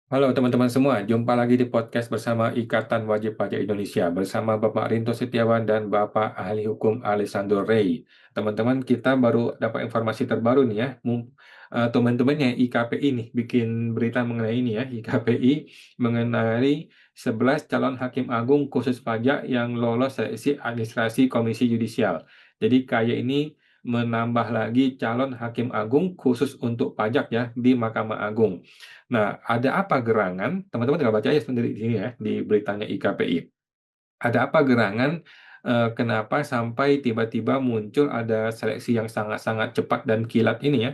Halo teman-teman semua, jumpa lagi di podcast bersama Ikatan Wajib Pajak Indonesia bersama Bapak Rinto Setiawan dan Bapak Ahli Hukum Alessandro Rey. Teman-teman, kita baru dapat informasi terbaru nih ya. Teman-temannya IKPI nih bikin berita mengenai ini ya, IKPI mengenai 11 calon hakim agung khusus pajak yang lolos seleksi administrasi Komisi Yudisial. Jadi kayak ini menambah lagi calon hakim agung khusus untuk pajak ya di Mahkamah Agung. Nah, ada apa gerangan? Teman-teman tinggal baca aja sendiri di sini ya, di beritanya IKPI. Ada apa gerangan? Kenapa sampai tiba-tiba muncul ada seleksi yang sangat-sangat cepat dan kilat ini ya,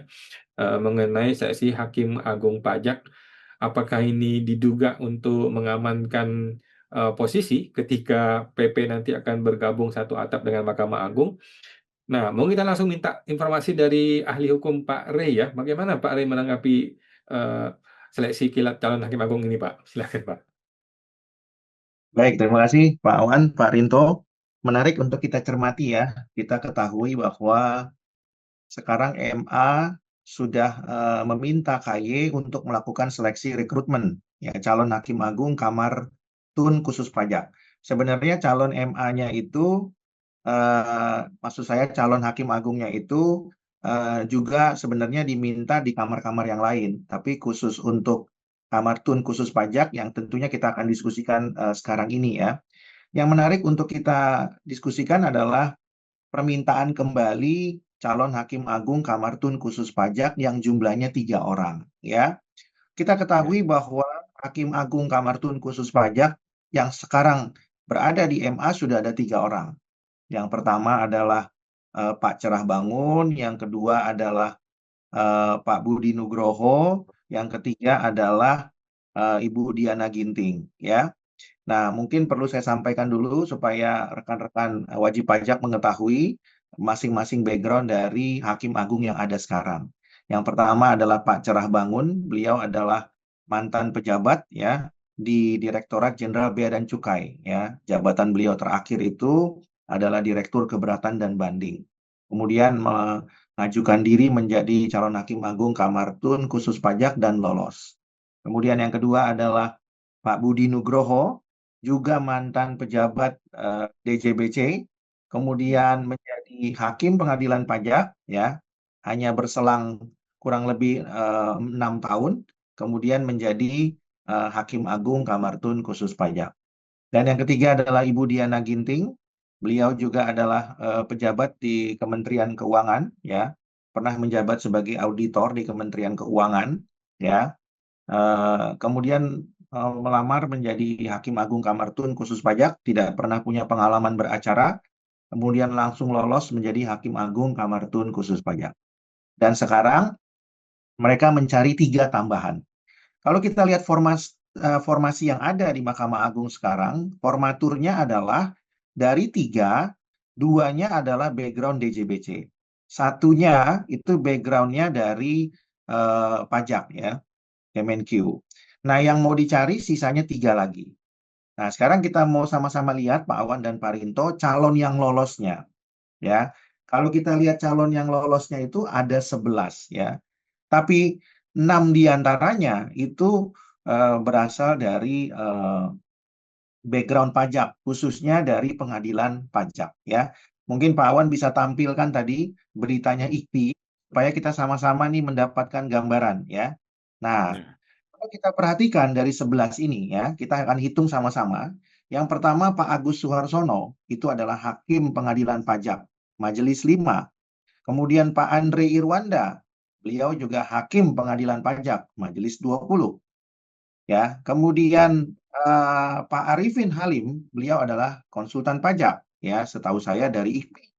mengenai seleksi Hakim Agung Pajak? Apakah ini diduga untuk mengamankan posisi ketika PP nanti akan bergabung satu atap dengan Mahkamah Agung? Nah, mau kita langsung minta informasi dari ahli hukum Pak Rey ya. Bagaimana Pak Rey menanggapi eh, seleksi kilat calon hakim agung ini, Pak? Silakan, Pak. Baik, terima kasih Pak Awan, Pak Rinto. Menarik untuk kita cermati ya. Kita ketahui bahwa sekarang MA sudah meminta KY untuk melakukan seleksi rekrutmen ya calon hakim agung Kamar Tun khusus pajak. Sebenarnya calon MA-nya itu maksud saya calon hakim agungnya itu juga sebenarnya diminta di kamar-kamar yang lain, tapi khusus untuk Kamar Tun khusus pajak yang tentunya kita akan diskusikan sekarang ini ya. Yang menarik untuk kita diskusikan adalah permintaan kembali calon hakim agung Kamar Tun khusus pajak yang jumlahnya 3 orang ya. Kita Ya. ketahui bahwa hakim agung Kamar Tun khusus pajak yang sekarang berada di MA sudah ada 3 orang. Yang pertama adalah Pak Cerah Bangun, yang kedua adalah Pak Budi Nugroho, yang ketiga adalah Ibu Diana Ginting ya. Nah, mungkin perlu saya sampaikan dulu supaya rekan-rekan wajib pajak mengetahui masing-masing background dari Hakim Agung yang ada sekarang. Yang pertama adalah Pak Cerah Bangun, beliau adalah mantan pejabat ya di Direktorat Jenderal Bea dan Cukai ya. Jabatan beliau terakhir itu adalah Direktur Keberatan dan Banding. Kemudian mengajukan diri menjadi calon Hakim Agung Kamar Tun khusus pajak dan lolos. Kemudian yang kedua adalah Pak Budi Nugroho, juga mantan pejabat DJBC, Ya. kemudian menjadi hakim pengadilan pajak, ya, hanya berselang kurang lebih 6 tahun, kemudian menjadi hakim agung Kamar Tun khusus pajak. Dan yang ketiga adalah Ibu Diana Ginting, beliau juga adalah pejabat di Kementerian Keuangan, ya, pernah menjabat sebagai auditor di Kementerian Keuangan, ya. Kemudian melamar menjadi Hakim Agung Kamar Tun khusus pajak, tidak pernah punya pengalaman beracara, kemudian langsung lolos menjadi Hakim Agung Kamar Tun khusus pajak. Dan sekarang mereka mencari 3 tambahan. Kalau kita lihat formasi yang ada di Mahkamah Agung sekarang, formaturnya adalah dari 3, 2-nya adalah background DJBC. Satunya itu backgroundnya dari pajak ya. Kemenq. Nah, yang mau dicari sisanya 3 lagi. Nah, sekarang kita mau sama-sama lihat Pak Awan dan Pak Rinto calon yang lolosnya. Ya, kalau kita lihat calon yang lolosnya itu ada 11 ya. Tapi 6 diantaranya itu berasal dari background pajak, khususnya dari pengadilan pajak ya. Mungkin Pak Awan bisa tampilkan tadi beritanya IKPI supaya kita sama-sama nih mendapatkan gambaran ya. Nah, Ya. kalau kita perhatikan dari 11 ini ya, kita akan hitung sama-sama. Yang pertama Pak Agus Suharsono, itu adalah Hakim Pengadilan Pajak, Majelis 5. Kemudian Pak Andre Irwanda, beliau juga Hakim Pengadilan Pajak, Majelis 20. Ya, kemudian Pak Arifin Halim, beliau adalah konsultan pajak, ya, setahu saya dari IKPI.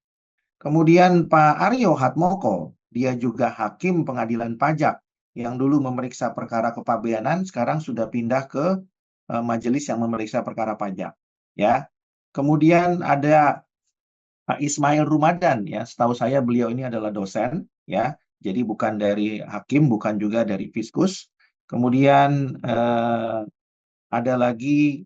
Kemudian Pak Aryo Hatmoko, dia juga Hakim Pengadilan Pajak yang dulu memeriksa perkara kepabeanan, sekarang sudah pindah ke majelis yang memeriksa perkara pajak. Ya, kemudian ada Pak Ismail Rumadan, ya, setahu saya beliau ini adalah dosen, ya, jadi bukan dari hakim, bukan juga dari fiskus. Kemudian ada lagi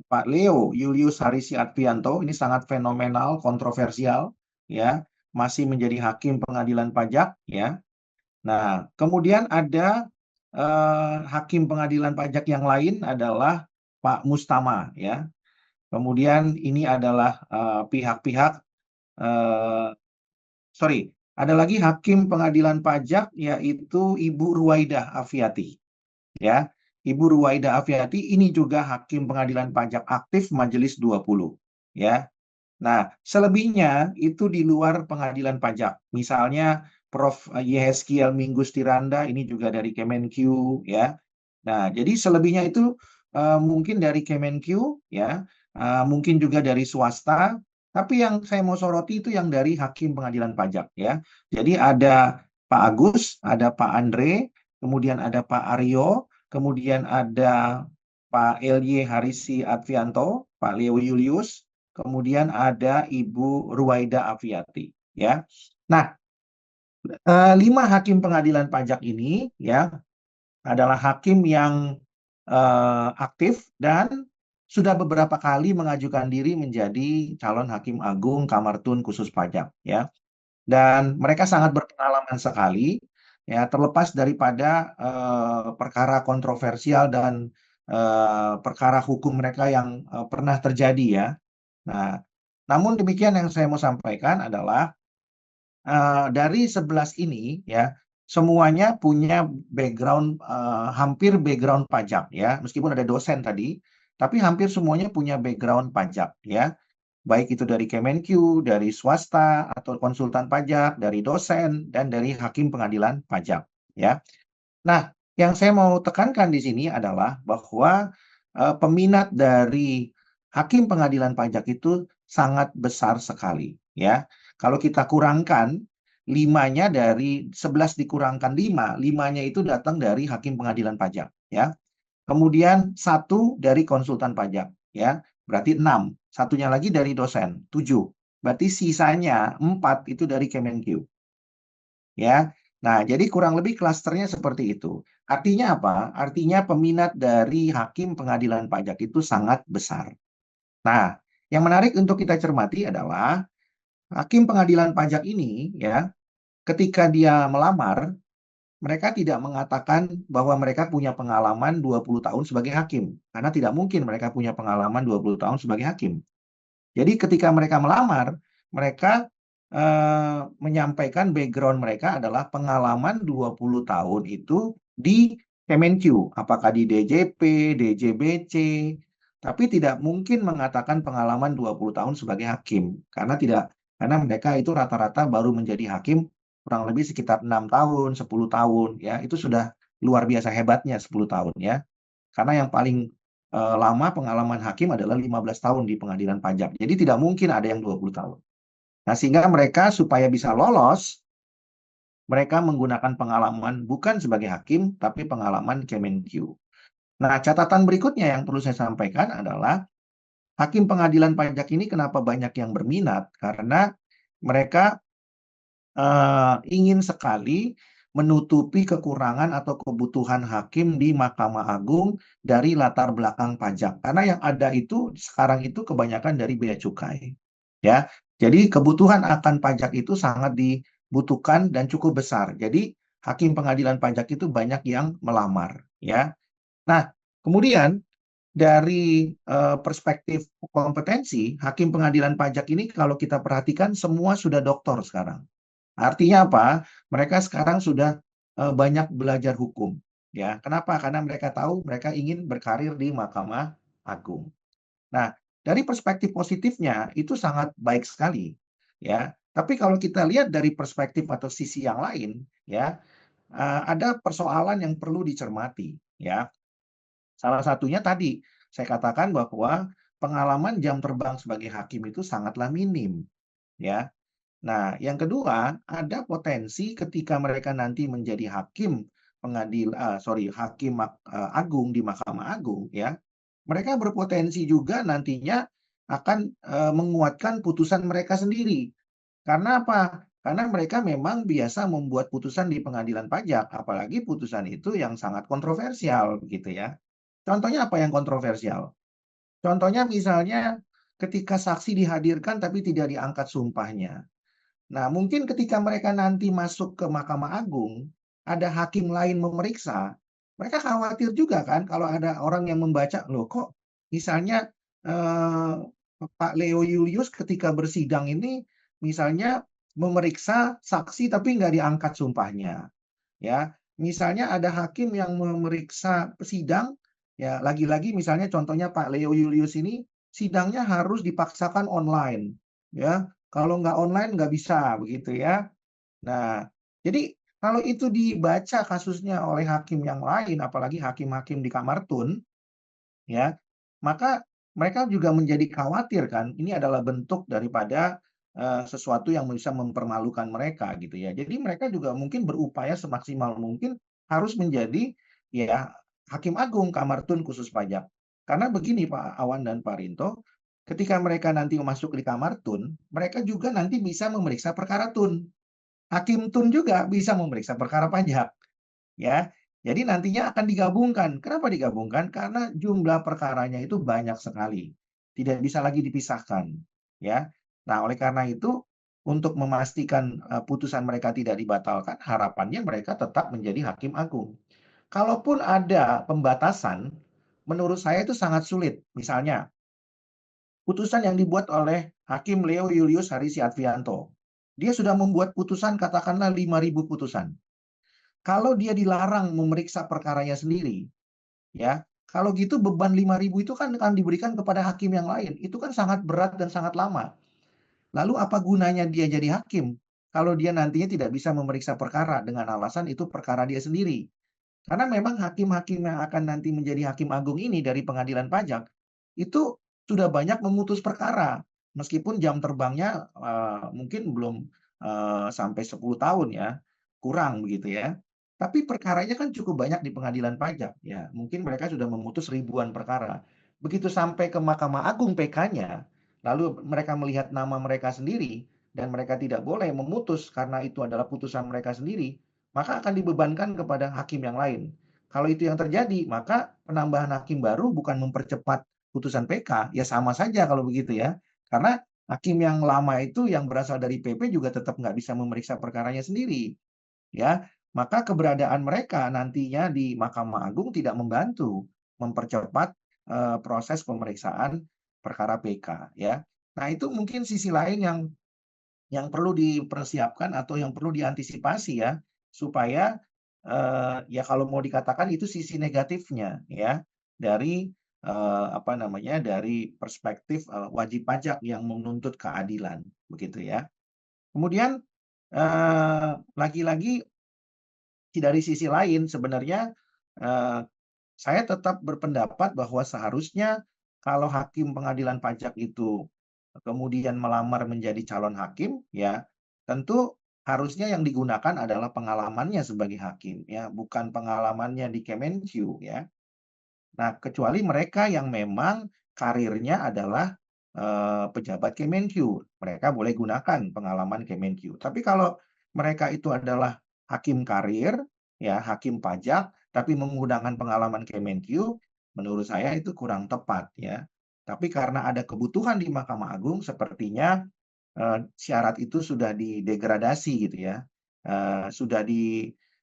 Pak Leo Julius Harisi Advianto, ini sangat fenomenal, kontroversial, ya, masih menjadi hakim pengadilan pajak, ya. Nah, kemudian ada hakim pengadilan pajak yang lain adalah Pak Mustama, ya. Kemudian ini adalah pihak-pihak, sorry, ada lagi hakim pengadilan pajak yaitu Ibu Ruwaidah Afiati, ya. Ibu Ruwaidah Afiati ini juga hakim pengadilan pajak aktif Majelis 20, ya. Nah, selebihnya itu di luar pengadilan pajak. Misalnya Prof. Yehezkiel Minggus Tiranda, ini juga dari Kemenq, ya. Nah, jadi selebihnya itu mungkin dari Kemenq, ya, mungkin juga dari swasta. Tapi yang saya mau soroti itu yang dari hakim pengadilan pajak, ya. Jadi ada Pak Agus, ada Pak Andre, kemudian ada Pak Aryo, kemudian ada Pak L.Y. Harisi Advianto, Pak Leo Julius, kemudian ada Ibu Ruwaida Afiati, ya. Nah, 5 hakim pengadilan pajak ini, ya, adalah hakim yang aktif dan sudah beberapa kali mengajukan diri menjadi calon hakim agung Kamartun khusus pajak, ya. Dan mereka sangat berpengalaman sekali, ya, terlepas daripada perkara kontroversial dan perkara hukum mereka yang pernah terjadi, ya. Nah, namun demikian yang saya mau sampaikan adalah dari 11 ini, ya, semuanya punya background, hampir background pajak, ya. Meskipun ada dosen tadi, tapi hampir semuanya punya background pajak, ya. Baik itu dari Kemenq, dari swasta atau konsultan pajak, dari dosen dan dari hakim pengadilan pajak, ya. Nah, yang saya mau tekankan di sini adalah bahwa peminat dari hakim pengadilan pajak itu sangat besar sekali, ya. Kalau kita kurangkan 5-nya dari 11 dikurangkan 5, 5-nya itu datang dari hakim pengadilan pajak, ya. Kemudian 1 dari konsultan pajak, ya. Berarti 6. Satunya lagi dari dosen, 7. Berarti sisanya 4 itu dari Kemenq, ya. Nah, jadi kurang lebih klasternya seperti itu. Artinya apa? Artinya peminat dari hakim pengadilan pajak itu sangat besar. Nah, yang menarik untuk kita cermati adalah hakim pengadilan pajak ini, ya, ketika dia melamar, mereka tidak mengatakan bahwa mereka punya pengalaman 20 tahun sebagai hakim, karena tidak mungkin mereka punya pengalaman 20 tahun sebagai hakim. Jadi ketika mereka melamar, mereka menyampaikan background mereka adalah pengalaman 20 tahun itu di Kemenq, apakah di DJP, DJBC, tapi tidak mungkin mengatakan pengalaman 20 tahun sebagai hakim, karena mereka itu rata-rata baru menjadi hakim kurang lebih sekitar 6 tahun, 10 tahun, ya. Itu sudah luar biasa hebatnya 10 tahun, ya. Karena yang paling lama pengalaman hakim adalah 15 tahun di pengadilan pajak. Jadi tidak mungkin ada yang 20 tahun. Nah, sehingga mereka supaya bisa lolos, mereka menggunakan pengalaman bukan sebagai hakim, tapi pengalaman Kemenq. Nah, catatan berikutnya yang perlu saya sampaikan adalah hakim pengadilan pajak ini kenapa banyak yang berminat? Karena mereka ingin sekali menutupi kekurangan atau kebutuhan hakim di Mahkamah Agung dari latar belakang pajak. Karena yang ada itu sekarang itu kebanyakan dari bea cukai, ya. Jadi kebutuhan akan pajak itu sangat dibutuhkan dan cukup besar. Jadi hakim pengadilan pajak itu banyak yang melamar, ya. Nah, kemudian dari perspektif kompetensi, hakim pengadilan pajak ini kalau kita perhatikan semua sudah doktor sekarang. Artinya apa? Mereka sekarang sudah banyak belajar hukum, ya. Kenapa? Karena mereka tahu mereka ingin berkarir di Mahkamah Agung. Nah, dari perspektif positifnya itu sangat baik sekali, ya. Tapi kalau kita lihat dari perspektif atau sisi yang lain, ya, ada persoalan yang perlu dicermati, ya. Salah satunya tadi saya katakan bahwa pengalaman jam terbang sebagai hakim itu sangatlah minim, ya. Nah, yang kedua, ada potensi ketika mereka nanti menjadi hakim agung di Mahkamah Agung, ya. Mereka berpotensi juga nantinya akan menguatkan putusan mereka sendiri. Karena apa? Karena mereka memang biasa membuat putusan di pengadilan pajak, apalagi putusan itu yang sangat kontroversial, gitu, ya. Contohnya apa yang kontroversial? Contohnya misalnya ketika saksi dihadirkan tapi tidak diangkat sumpahnya. Nah, mungkin ketika mereka nanti masuk ke Mahkamah Agung, ada hakim lain memeriksa, mereka khawatir juga kan kalau ada orang yang membaca, loh kok misalnya eh, Pak Leo Julius ketika bersidang ini misalnya memeriksa saksi tapi nggak diangkat sumpahnya, ya. Misalnya ada hakim yang memeriksa sidang, ya lagi-lagi misalnya contohnya Pak Leo Julius ini sidangnya harus dipaksakan online, ya. Kalau nggak online nggak bisa begitu ya. Nah, jadi kalau itu dibaca kasusnya oleh hakim yang lain, apalagi hakim-hakim di Kamar Tun, ya, maka mereka juga menjadi khawatir kan, ini adalah bentuk daripada sesuatu yang bisa mempermalukan mereka gitu ya. Jadi mereka juga mungkin berupaya semaksimal mungkin harus menjadi ya hakim agung Kamar Tun khusus pajak. Karena begini Pak Awan dan Pak Rinto, ketika mereka nanti masuk di Kamar Tun, mereka juga nanti bisa memeriksa perkara Tun. Hakim Tun juga bisa memeriksa perkara pajak, ya. Jadi nantinya akan digabungkan. Kenapa digabungkan? Karena jumlah perkaranya itu banyak sekali. Tidak bisa lagi dipisahkan, ya. Nah, oleh karena itu untuk memastikan putusan mereka tidak dibatalkan, harapannya mereka tetap menjadi hakim agung. Kalaupun ada pembatasan, menurut saya itu sangat sulit. Misalnya, putusan yang dibuat oleh Hakim Leo Julius Harisi Advianto. Dia sudah membuat putusan katakanlah 5.000 putusan. Kalau dia dilarang memeriksa perkaranya sendiri, ya, kalau gitu beban 5.000 itu kan akan diberikan kepada hakim yang lain. Itu kan sangat berat dan sangat lama. Lalu apa gunanya dia jadi hakim kalau dia nantinya tidak bisa memeriksa perkara dengan alasan itu perkara dia sendiri? Karena memang hakim-hakim yang akan nanti menjadi hakim agung ini dari pengadilan pajak itu sudah banyak memutus perkara. Meskipun jam terbangnya mungkin belum sampai 10 tahun ya, kurang begitu ya. Tapi perkaranya kan cukup banyak di pengadilan pajak ya. Mungkin mereka sudah memutus ribuan perkara. Begitu sampai ke Mahkamah Agung PK-nya, lalu mereka melihat nama mereka sendiri dan mereka tidak boleh memutus karena itu adalah putusan mereka sendiri, maka akan dibebankan kepada hakim yang lain. Kalau itu yang terjadi, maka penambahan hakim baru bukan mempercepat putusan PK, ya sama saja kalau begitu ya. Karena hakim yang lama itu yang berasal dari PP juga tetap nggak bisa memeriksa perkaranya sendiri, ya. Maka keberadaan mereka nantinya di Mahkamah Agung tidak membantu mempercepat proses pemeriksaan perkara PK, ya. Nah, itu mungkin sisi lain yang perlu dipersiapkan atau yang perlu diantisipasi ya, supaya ya kalau mau dikatakan itu sisi negatifnya ya dari apa namanya dari perspektif wajib pajak yang menuntut keadilan begitu ya. Kemudian lagi-lagi dari sisi lain sebenarnya eh, saya tetap berpendapat bahwa seharusnya kalau hakim pengadilan pajak itu kemudian melamar menjadi calon hakim, ya tentu harusnya yang digunakan adalah pengalamannya sebagai hakim, ya bukan pengalamannya di Kemenq, ya. Nah, kecuali mereka yang memang karirnya adalah pejabat Kemenq, mereka boleh gunakan pengalaman Kemenq. Tapi kalau mereka itu adalah hakim karir, ya hakim pajak, tapi menggunakan pengalaman Kemenq, menurut saya itu kurang tepat, ya. Tapi karena ada kebutuhan di Mahkamah Agung, sepertinya syarat itu sudah didegradasi gitu ya, sudah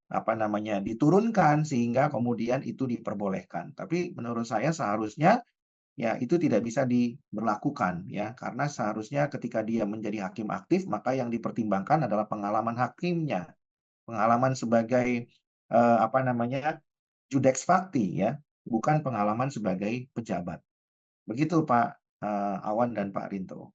apa namanya diturunkan sehingga kemudian itu diperbolehkan. Tapi menurut saya seharusnya ya itu tidak bisa diberlakukan ya karena seharusnya ketika dia menjadi hakim aktif maka yang dipertimbangkan adalah pengalaman hakimnya, pengalaman sebagai apa namanya judex facti ya, bukan pengalaman sebagai pejabat. Begitu Pak Awan dan Pak Rinto.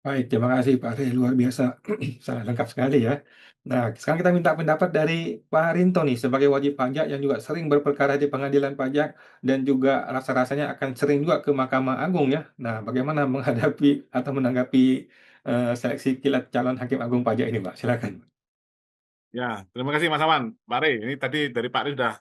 Baik, terima kasih Pak Rey, luar biasa, sangat lengkap sekali ya. Nah, sekarang kita minta pendapat dari Pak Rinto nih, sebagai wajib pajak yang juga sering berperkara di pengadilan pajak dan juga rasa-rasanya akan sering juga ke Mahkamah Agung ya. Nah, bagaimana menghadapi atau menanggapi seleksi kilat calon hakim agung pajak ini, Pak? Silakan. Ya, terima kasih Mas Awan. Pak Rey, ini tadi dari Pak Rey sudah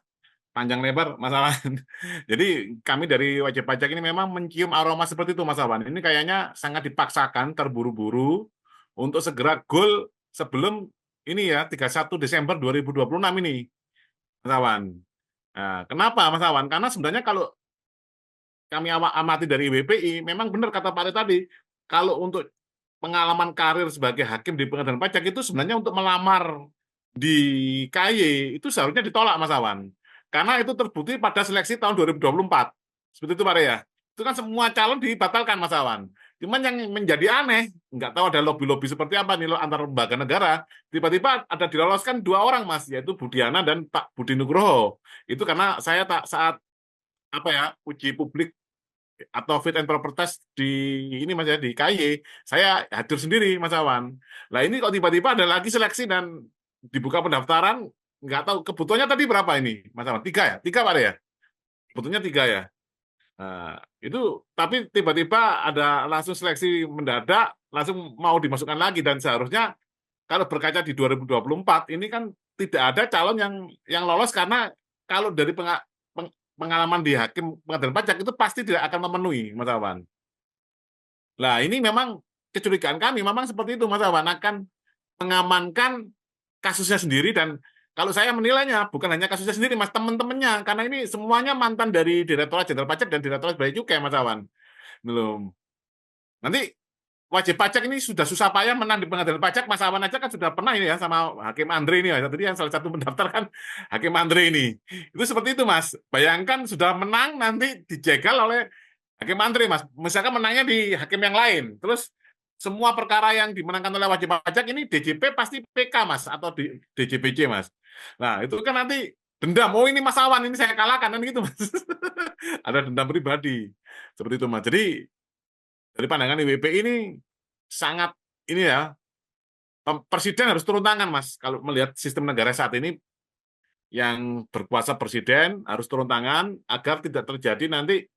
panjang lebar Mas Awan. Jadi kami dari wajib pajak ini memang mencium aroma seperti itu Mas Awan. Ini kayaknya sangat dipaksakan, terburu-buru untuk segera goal sebelum ini ya 31 Desember 2026 ini Mas Awan. Nah, kenapa Mas Awan? Karena sebenarnya kalau kami amati dari WPI, memang benar kata Pak Rey tadi, kalau untuk pengalaman karir sebagai hakim di pengadilan pajak itu sebenarnya untuk melamar di KY itu seharusnya ditolak Mas Awan. karena itu terbukti pada seleksi tahun 2024. Seperti itu Pak Rey ya. Itu kan semua calon dibatalkan Mas Awan. Cuman yang menjadi aneh, nggak tahu ada lobby-lobby seperti apa nih antar lembaga negara, tiba-tiba ada diloloskan 2 orang Mas, yaitu Budiana dan Pak Budi Nugroho. Itu karena saya saat uji publik atau fit and proper test di ini Mas ya, di KY, saya hadir sendiri Mas Awan. Nah ini kok tiba-tiba ada lagi seleksi dan dibuka pendaftaran, nggak tahu kebutuhannya tadi berapa ini Mas Awan? 3 ya? 3 Pak ya? Kebutuhannya 3 ya? Nah, itu tapi tiba-tiba ada langsung seleksi mendadak, langsung mau dimasukkan lagi, dan seharusnya kalau berkaca di 2024 ini kan tidak ada calon yang lolos, karena kalau dari pengalaman di hakim pengadilan pajak itu pasti tidak akan memenuhi Mas Awan. Nah ini memang kecurigaan kami memang seperti itu Mas Awan, akan mengamankan kasusnya sendiri, dan kalau saya menilainya bukan hanya kasusnya sendiri Mas, teman-temannya, karena ini semuanya mantan dari Direktorat Jenderal Pajak dan Direktorat Bea Cukai Mas Awan. Belum. Nanti wajib pajak ini sudah susah payah menang di pengadilan pajak, Mas Awan aja kan sudah pernah ini ya sama Hakim Andre ini ya. Tadi yang salah satu mendaftar kan Hakim Andre ini. Itu seperti itu Mas. Bayangkan sudah menang nanti dijegal oleh Hakim Andre Mas. Misalkan menangnya di hakim yang lain. Terus semua perkara yang dimenangkan oleh wajib pajak ini DJP pasti PK Mas, atau di DJPC Mas. Nah itu kan nanti dendam, oh ini Mas Awan ini saya kalahkan kan gitu Mas. Ada dendam pribadi seperti itu Mas. Jadi dari pandangan IWP ini sangat ini ya, presiden harus turun tangan Mas. Kalau melihat sistem negara saat ini yang berkuasa, presiden harus turun tangan agar tidak terjadi nanti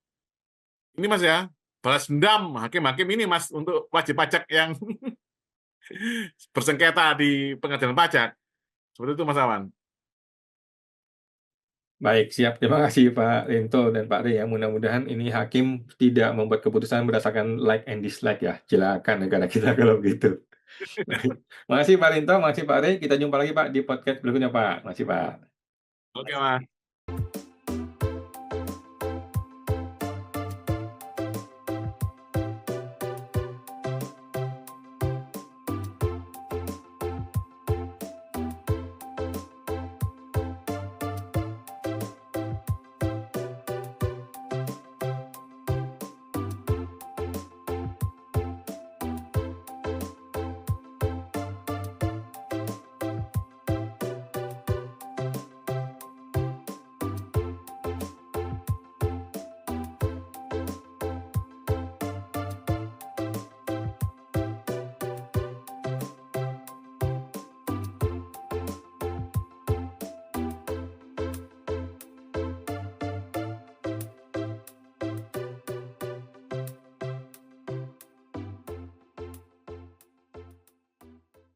ini Mas ya, balas dendam hakim-hakim ini Mas untuk wajib pajak yang bersengketa di pengadilan pajak. Seperti itu Mas Awan. Baik, siap. Terima kasih Pak Rinto dan Pak Rey ya. Mudah-mudahan ini hakim tidak membuat keputusan berdasarkan like and dislike ya. Silakan negara kita kalau begitu. Baik. Makasih Pak Rinto, makasih Pak Rey. Kita jumpa lagi Pak di podcast berikutnya Pak. Makasih Pak. Oke Mas.